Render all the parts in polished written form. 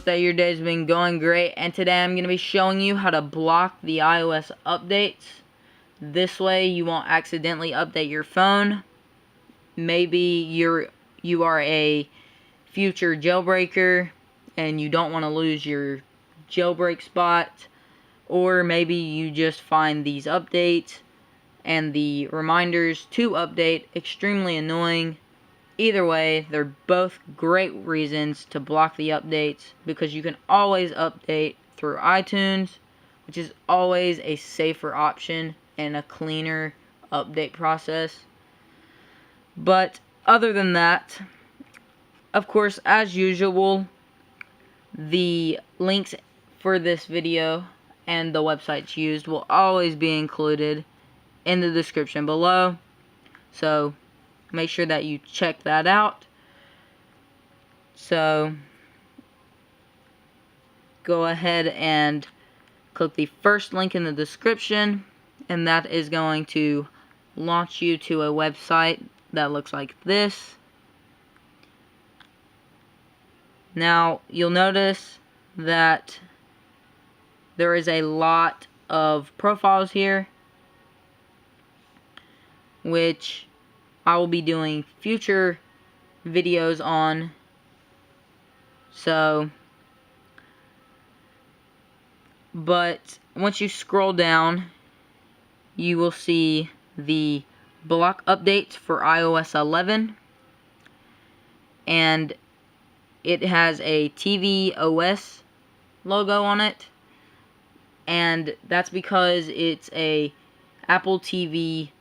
that your day's been going great, and today I'm going to be showing you how to block the iOS updates. This way you won't accidentally update your phone. Maybe you are a future jailbreaker and you don't want to lose your jailbreak spot, or maybe you just find these updates and the reminders to update extremely annoying. Either way, they're both great reasons to block the updates, because you can always update through iTunes, which is always a safer option and a cleaner update process. But other than that, of course, as usual, the links for this video and the websites used will always be included in the description below. So make sure that you check that out. So go ahead and click the first link in the description, and that is going to launch you to a website that looks like this. Now you'll notice that there is a lot of profiles here, which I will be doing future videos on. But once you scroll down, you will see the block updates for iOS 11, and it has a tvOS logo on it, and that's because it's a Apple TV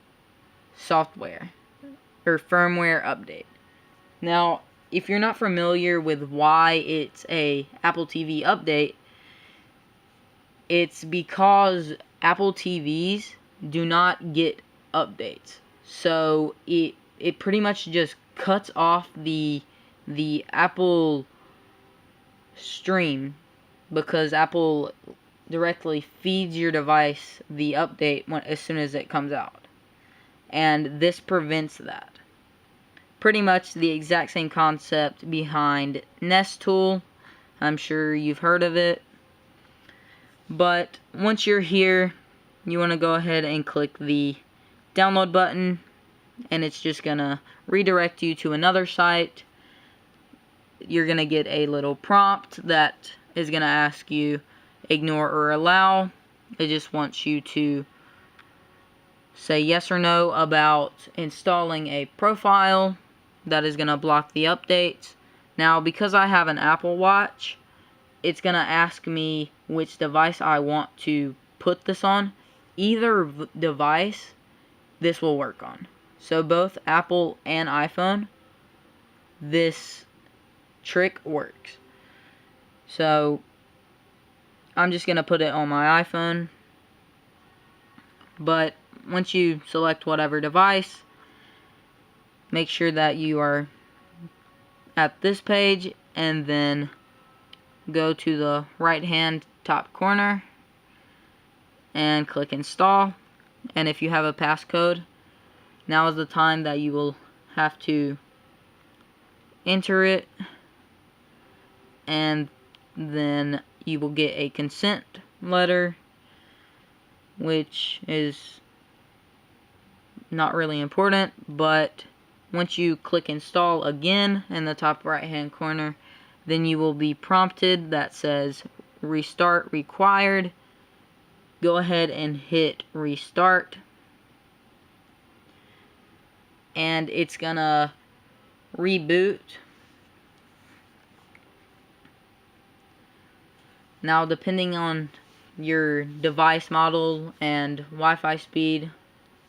software or firmware update. Now, if you're not familiar with why it's a Apple TV update, it's because Apple TVs do not get updates. So it pretty much just cuts off the Apple stream, because Apple directly feeds your device the update as soon as it comes out. And this prevents that. Pretty much the exact same concept behind Nest Tool. I'm sure you've heard of it. But once you're here, you want to go ahead and click the download button, and it's just gonna redirect you to another site. You're gonna get a little prompt that is gonna ask you ignore or allow. It just wants you to say yes or no about installing a profile that is gonna block the updates. Now, because I have an Apple Watch, it's gonna ask me which device I want to put this on. Either device this will work on. So both Apple and iPhone, this trick works. So I'm just gonna put it on my iPhone. But once you select whatever device, make sure that you are at this page, and then go to the right hand top corner and click install. And if you have a passcode, now is the time that you will have to enter it, and then you will get a consent letter, which is not really important. But once you click install again in the top right hand corner, then you will be prompted that says restart required. Go ahead and hit restart, and it's gonna reboot. Now, depending on your device model and Wi-Fi speed,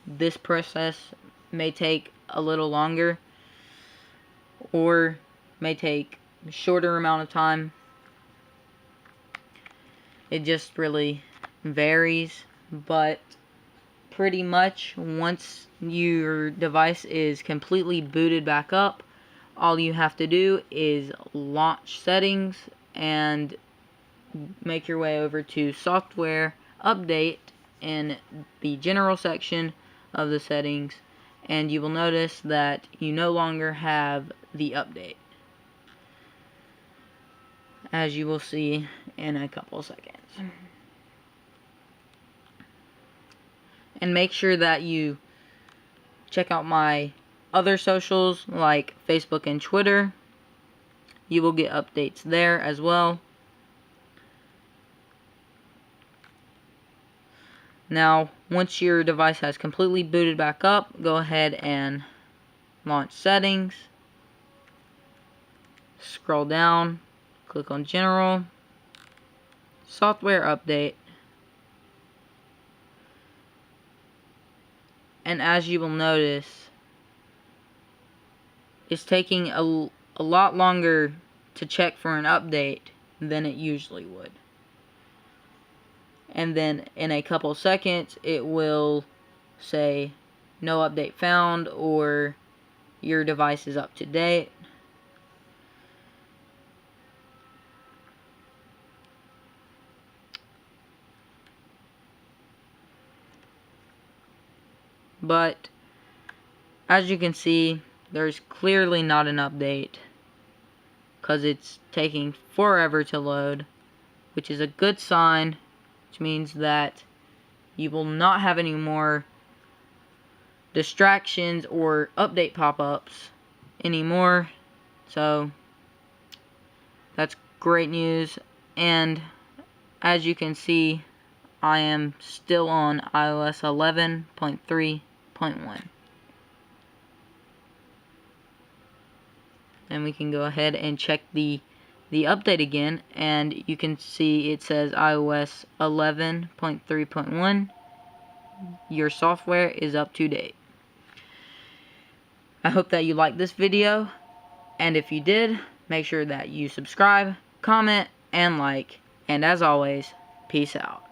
this process may take a little longer or may take a shorter amount of time. It just really varies, but pretty much once your device is completely booted back up, all you have to do is launch settings and make your way over to software update in the general section of the settings, and you will notice that you no longer have the update. as you will see in a couple seconds. And make sure that you check out my other socials like Facebook and Twitter. You will get updates there as well. Now, once your device has completely booted back up, go ahead and launch settings. Scroll down, click on General, Software Update. And as you will notice, it's taking a lot longer to check for an update than it usually would. And then in a couple seconds, it will say no update found or your device is up to date. But as you can see, there's clearly not an update because it's taking forever to load, which is a good sign, which means that you will not have any more distractions or update pop-ups anymore. So that's great news. And as you can see, I am still on iOS 11.3.1. And we can go ahead and check the update again, and you can see it says iOS 11.3.1. Your software is up to date. I hope that you liked this video, and if you did, make sure that you subscribe, comment, and like, and as always, peace out.